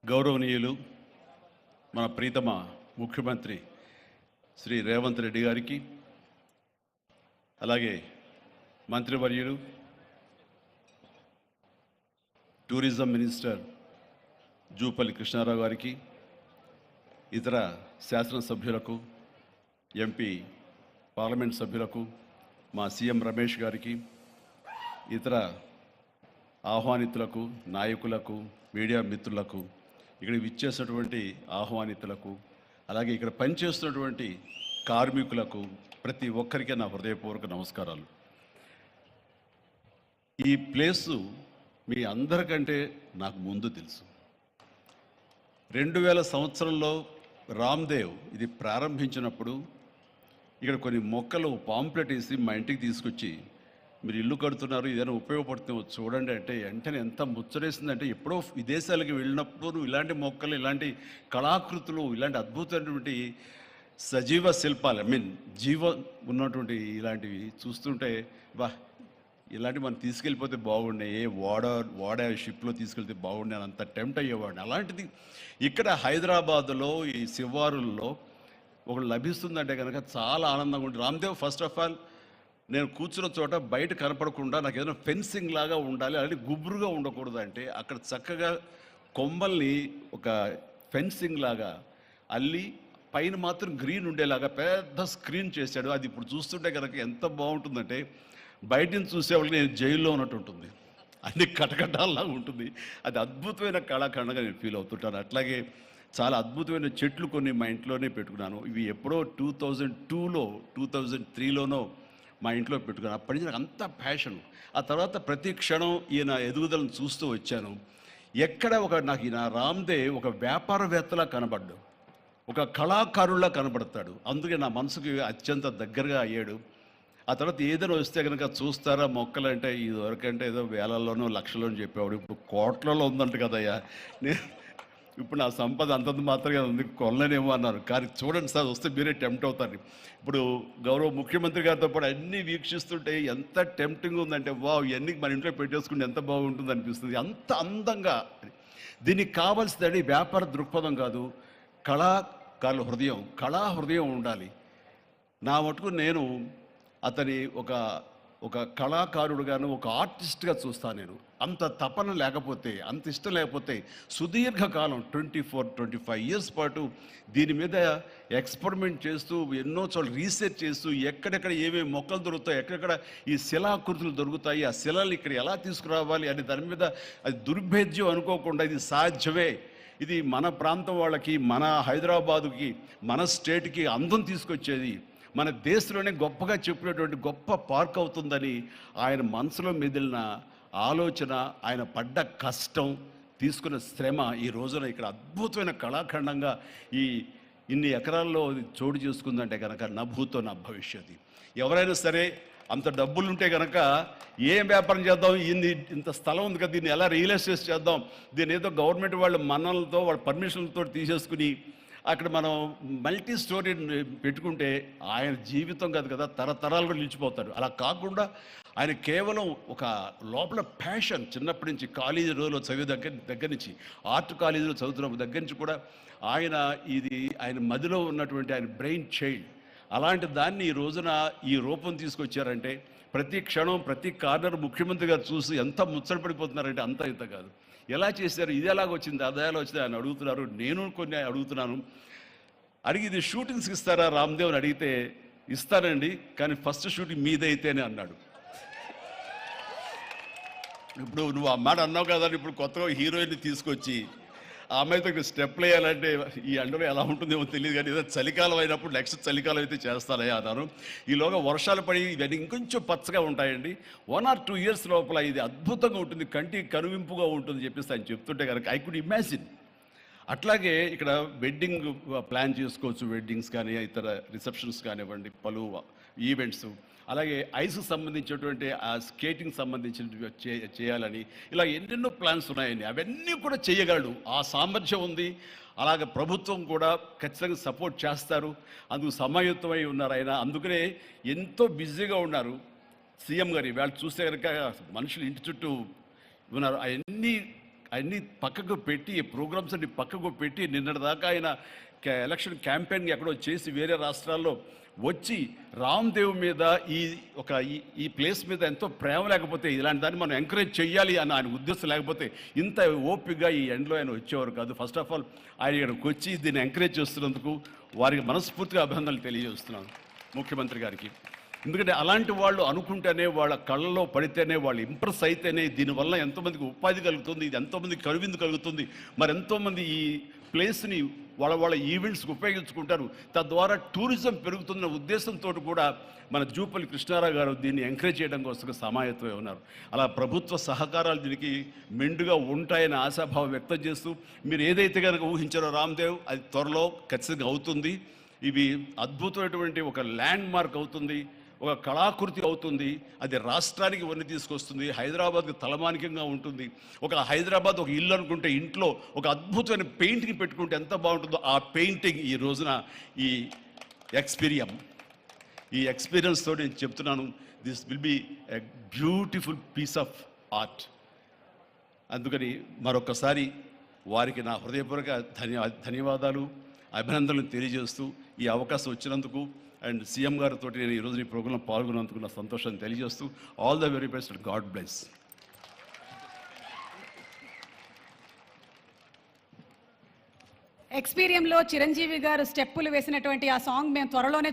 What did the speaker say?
గౌరవనీయులు మన ప్రీతమ ముఖ్యమంత్రి శ్రీ రేవంత్ రెడ్డి గారికి, అలాగే మంత్రివర్యులు టూరిజం మినిస్టర్ జూపల్లి కృష్ణారావు గారికి, ఇతర శాసనసభ్యులకు, ఎంపీ పార్లమెంట్ సభ్యులకు, మా సీఎం రమేష్ గారికి, ఇతర ఆహ్వానితులకు, నాయకులకు, మీడియా మిత్రులకు, ఇక్కడ విచ్చేసినటువంటి ఆహ్వానితులకు, అలాగే ఇక్కడ పనిచేస్తున్నటువంటి కార్మికులకు, ప్రతి ఒక్కరికి నా హృదయపూర్వక నమస్కారాలు. ఈ ప్లేసు మీ అందరికంటే నాకు ముందు తెలుసు. 2000 సంవత్సరంలో రామ్దేవ్ ఇది ప్రారంభించినప్పుడు ఇక్కడ కొన్ని మొక్కలు పాంప్లెట్ వేసి మా ఇంటికి తీసుకొచ్చి, మీరు ఇల్లు కడుతున్నారు, ఏదైనా ఉపయోగపడుతుందో చూడండి అంటే వెంటనే ఎంత ముచ్చరేసిందంటే, ఎప్పుడో విదేశాలకు వెళ్ళినప్పుడు ఇలాంటి మొక్కలు, ఇలాంటి కళాకృతులు, ఇలాంటి అద్భుతమైనటువంటి సజీవ శిల్పాలు, జీవం ఉన్నటువంటి ఇలాంటివి చూస్తుంటే ఇలాంటి మనం తీసుకెళ్ళిపోతే బాగుండే, వాడ షిప్లో తీసుకెళ్తే బాగుండే అని అంత టెంప్ట్ అయ్యేవాడిని. అలాంటిది ఇక్కడ హైదరాబాదులో ఈ శివారుల్లో ఒకటి లభిస్తుందంటే కనుక చాలా ఆనందంగా ఉంటుంది. రామ్దేవ్ ఫస్ట్ ఆఫ్ ఆల్ నేను కూర్చున్న చోట బయట కనపడకుండా నాకు ఏదైనా ఫెన్సింగ్ లాగా ఉండాలి, అలాంటి గుబురుగా ఉండకూడదు అంటే అక్కడ చక్కగా కొమ్మల్ని ఒక ఫెన్సింగ్ లాగా అల్లి పైన మాత్రం గ్రీన్ ఉండేలాగా పెద్ద స్క్రీన్ చేశాడు. అది ఇప్పుడు చూస్తుంటే కనుక ఎంత బాగుంటుందంటే బయట నుంచి చూసేవాళ్ళకి నేను జైల్లో ఉన్నట్టు ఉంటుంది, అన్ని కటకటాల్లాగా ఉంటుంది. అది అద్భుతమైన కళాఖండగా నేను ఫీల్ అవుతుంటాను. అట్లాగే చాలా అద్భుతమైన చెట్లు కొన్ని మా ఇంట్లోనే పెట్టుకున్నాను. ఇవి ఎప్పుడో 2002లో 2003లోనో మా ఇంట్లో పెట్టుకున్నాను. అప్పటి నుంచి నాకు అంత ప్యాషన్. ఆ తర్వాత ప్రతి క్షణం ఈయన ఎదుగుదలను చూస్తూ వచ్చాను. ఎక్కడ నాకు ఈయన రామ్దేవ్ ఒక వ్యాపారవేత్తలా కనబడ్డాడు, ఒక కళాకారుల్లా కనబడతాడు. అందుకే నా మనసుకి అత్యంత దగ్గరగా అయ్యాడు. ఆ తర్వాత ఏదైనా వస్తే కనుక చూస్తారా మొక్కలు అంటే, ఇదివరకంటే ఏదో వేలల్లోనో లక్షల్లోనూ చెప్పేవాడు, ఇప్పుడు కోట్లలో ఉందంట కదయ్యా. నేను ఇప్పుడు నా సంపద అంతంత మాత్రమే ఉంది, కొనలేనేమో అన్నారు. కానీ చూడండి సార్, వస్తే మీరే టెంప్ట్ అవుతారు. ఇప్పుడు గౌరవ ముఖ్యమంత్రి గారితో పాటు అన్నీ వీక్షిస్తుంటే ఎంత టెంప్టింగ్ ఉందంటే, ఇవన్నీ మన ఇంట్లో పెట్టేసుకుంటే ఎంత బాగుంటుంది అనిపిస్తుంది. అంత అందంగా దీనికి కావాల్సిందని వ్యాపార దృక్పథం కాదు, కళాకారుల హృదయం, కళా హృదయం ఉండాలి. నా మటుకు నేను అతని ఒక కళాకారుడుగాను, ఒక ఆర్టిస్ట్గా చూస్తాను. నేను అంత తపన లేకపోతే, అంత ఇష్టం లేకపోతే సుదీర్ఘకాలం 24-25 ఇయర్స్ పాటు దీని మీద ఎక్స్పెరిమెంట్ చేస్తూ, ఎన్నో చోట్ల రీసెర్చ్ చేస్తూ, ఎక్కడెక్కడ ఏమేమి మొక్కలు దొరుకుతాయి, ఎక్కడెక్కడ ఈ శిలాకృతులు దొరుకుతాయి, ఆ శిలలు ఇక్కడ ఎలా తీసుకురావాలి అని దాని మీద అది దుర్భేద్యం అనుకోకుండా ఇది సాధ్యమే, ఇది మన ప్రాంతం వాళ్ళకి, మన హైదరాబాదుకి, మన స్టేట్కి అందం తీసుకొచ్చేది, మన దేశంలోనే గొప్పగా చెప్పినటువంటి గొప్ప పార్క్ అవుతుందని ఆయన మనసులో మెదిలిన ఆలోచన, ఆయన పడ్డ కష్టం, తీసుకున్న శ్రమ ఈ రోజున ఇక్కడ అద్భుతమైన కళాఖండంగా ఇన్ని ఎకరాల్లో చోటు చేసుకుందంటే కనుక నభూతో నా భవిష్యత్తు. ఎవరైనా సరే అంత డబ్బులు ఉంటే కనుక ఏం వ్యాపారం చేద్దాం, ఇంత స్థలం ఉంది కదా, దీన్ని ఎలా రియల్ ఎస్టేట్ చేద్దాం, దీన్ని ఏదో గవర్నమెంట్ వాళ్ళ మన్నలతో వాళ్ళ పర్మిషన్లతో తీసేసుకుని అక్కడ మనం మల్టీ స్టోరీ పెట్టుకుంటే ఆయన జీవితం కాదు కదా, తరతరాలు కూడా నిలిచిపోతాడు. అలా కాకుండా ఆయన కేవలం ఒక లోపల ప్యాషన్, చిన్నప్పటి నుంచి కాలేజీ రోజులో చదివే దగ్గర నుంచి, ఆర్ట్ కాలేజీలో చదువుతున్న దగ్గర నుంచి కూడా ఆయన మదిలో ఉన్నటువంటి ఆయన బ్రెయిన్ చైల్డ్. అలాంటి దాన్ని ఈ రోజున ఈ రూపం తీసుకొచ్చారంటే ప్రతి క్షణం, ప్రతి కార్నర్ ముఖ్యమంత్రి గారు చూసి ఎంత ముచ్చటపడిపోతున్నారంటే అంత ఇంత కాదు. ఎలా చేశారు, ఇది ఎలాగొచ్చింది, అది ఎలా వచ్చింది అని అడుగుతున్నారు. నేను కొన్ని అడుగుతున్నాను. అడిగి ఇది షూటింగ్స్కి ఇస్తారా రామ్దేవ్ అని అడిగితే, ఇస్తానండి కానీ ఫస్ట్ షూటింగ్ మీదైతేనే అన్నాడు. ఇప్పుడు నువ్వు ఆ మాట అన్నావు కదా, ఇప్పుడు కొత్తగా హీరోయిన్ని తీసుకొచ్చి ఆ అమ్మాయితో స్టెప్లు వేయాలంటే ఈ ఎండలో ఎలా ఉంటుందేమో తెలియదు, కానీ ఏదో చలికాలం అయినప్పుడు నెక్స్ట్ చలికాలం అయితే చేస్తానయ్యా అన్నాను. ఈలోగా వర్షాలు పడి ఇవన్నీ ఇంకొంచెం పచ్చగా ఉంటాయండి, 1 or 2 ఇయర్స్ లోపల ఇది అద్భుతంగా ఉంటుంది, కంటికి కనువింపుగా ఉంటుంది చెప్పేసి ఆయన చెప్తుంటే కనుక ఐ కుడ్ ఇమాజిన్. అట్లాగే ఇక్కడ వెడ్డింగ్ ప్లాన్ చేసుకోవచ్చు, వెడ్డింగ్స్ కానీ ఇతర రిసెప్షన్స్ కానివ్వండి, పలు ఈవెంట్స్, అలాగే ఐస్కి సంబంధించినటువంటి ఆ స్కేటింగ్ సంబంధించిన చేయాలని ఇలా ఎన్నెన్నో ప్లాన్స్ ఉన్నాయండి. అవన్నీ కూడా చేయగలడు, ఆ సామర్థ్యం ఉంది. అలాగే ప్రభుత్వం కూడా ఖచ్చితంగా సపోర్ట్ చేస్తారు, అందుకు సమాయుత్తమై ఉన్నారు ఆయన. అందుకనే ఎంతో బిజీగా ఉన్నారు సీఎం గారు. వాళ్ళు చూస్తే కనుక మనుషులు ఇంటి చుట్టూ ఉన్నారు. అవన్నీ అన్ని పక్కకు పెట్టి ప్రోగ్రామ్స్ అన్ని పక్కకు పెట్టి నిన్నటిదాకా ఆయన ఎలక్షన్ క్యాంపెయిన్ ఎక్కడో చేసి వేరే రాష్ట్రాల్లో వచ్చి రామ్దేవ్ మీద ఈ ప్లేస్ మీద ఎంతో ప్రేమ లేకపోతే ఇలాంటి దాన్ని మనం ఎంకరేజ్ చేయాలి అని ఆయన ఉద్దేశం లేకపోతే ఇంత ఓపికగా ఈ ఎండ్లో ఆయన వచ్చేవారు కాదు. ఫస్ట్ ఆఫ్ ఆల్ ఆయన ఇక్కడికి వచ్చి దీన్ని ఎంకరేజ్ చేస్తున్నందుకు వారికి మనస్ఫూర్తిగా అభినందనలు తెలియజేస్తున్నాను ముఖ్యమంత్రి గారికి. ఎందుకంటే అలాంటి వాళ్ళు అనుకుంటేనే, వాళ్ళ కళ్ళలో పడితేనే, వాళ్ళు ఇంప్రెస్ అయితేనే దీనివల్ల ఎంతోమందికి ఉపాధి కలుగుతుంది, ఇది ఎంతోమందికి కనువిందు కలుగుతుంది. మరి ఎంతోమంది ఈ ప్లేస్ని వాళ్ళ ఈవెంట్స్కి ఉపయోగించుకుంటారు. తద్వారా టూరిజం పెరుగుతున్న ఉద్దేశంతో కూడా మన జూపల్లి కృష్ణారావు గారు దీన్ని ఎంకరేజ్ చేయడం కోసం సమాయత్తమై ఉన్నారు. అలా ప్రభుత్వ సహకారాలు దీనికి మెండుగా ఉంటాయని ఆశాభావం వ్యక్తం చేస్తూ, మీరు ఏదైతే కనుక ఊహించారో రామ్దేవ్ అది త్వరలో ఖచ్చితంగా అవుతుంది. ఇవి అద్భుతమైనటువంటి ఒక ల్యాండ్ మార్క్ అవుతుంది, ఒక కళాకృతి అవుతుంది. అది రాష్ట్రానికి వన్నీ తీసుకొస్తుంది, హైదరాబాద్కి తలమానికంగా ఉంటుంది. ఒక హైదరాబాద్ ఒక ఇల్లు అనుకుంటే ఇంట్లో ఒక అద్భుతమైన పెయింటింగ్ పెట్టుకుంటే ఎంత బాగుంటుందో ఆ పెయింటింగ్ ఈ రోజున ఈ ఎక్స్పీరియన్స్ తోటి నేను చెప్తున్నాను, this will be a beautiful piece of art. అందుకని మరొకసారి వారికి నా హృదయపూర్వక ధన్యవాదాలు, అభినందనలు తెలియజేస్తూ ఈ అవకాశం వచ్చినందుకు అండ్ సీఎం గారితో నేను ఈరోజు ఈ ప్రోగ్రాంలో పాల్గొన్నందుకు నా సంతోషాన్ని తెలియజేస్తూ all the very best, God bless. ఎక్స్పీరియంలో చిరంజీవి గారు స్టెప్పులు వేసినటువంటి ఆ సాంగ్ మేము త్వరలోనే